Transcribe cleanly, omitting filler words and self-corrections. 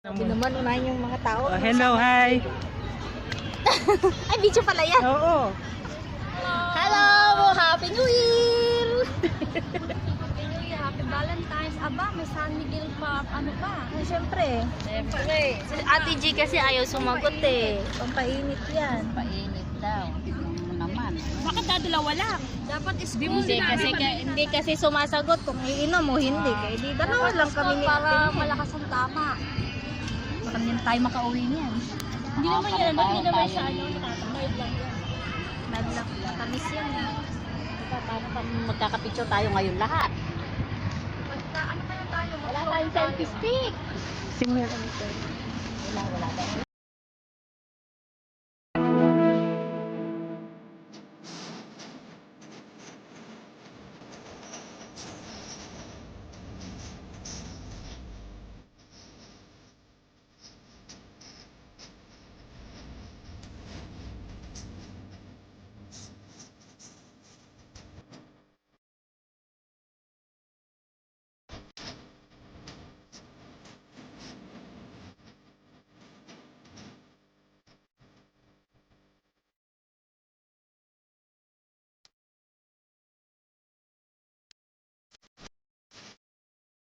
Sabi naman, unahin yung mga tao. Oh, hello, hi. Ay, video pala yan. Oo. Hello! Happy New Year! Happy New Year, Happy Valentine's. Aba, may San Miguel pa. Ano pa? Ay, syempre. Siyempre. Si Ate G kasi ayaw sumagot eh. Pampainit yan. Painit daw. Ano naman. Bakit dadalawa lang? Dapat is Hindi kasi sumasagot kung iinom mo hindi. Kaya di dalawa lang kami ni para Ate. malakas ang tama. Baka hindi na tayo makauwi niyan. Hindi naman yan. Hindi naman siya nakakamild lang yan. Naglang matamis yan. Magkakapicture tayo ngayon lahat. Ano kaya tayo? Wala tayong selfie stick. Simulan. Wala tayo.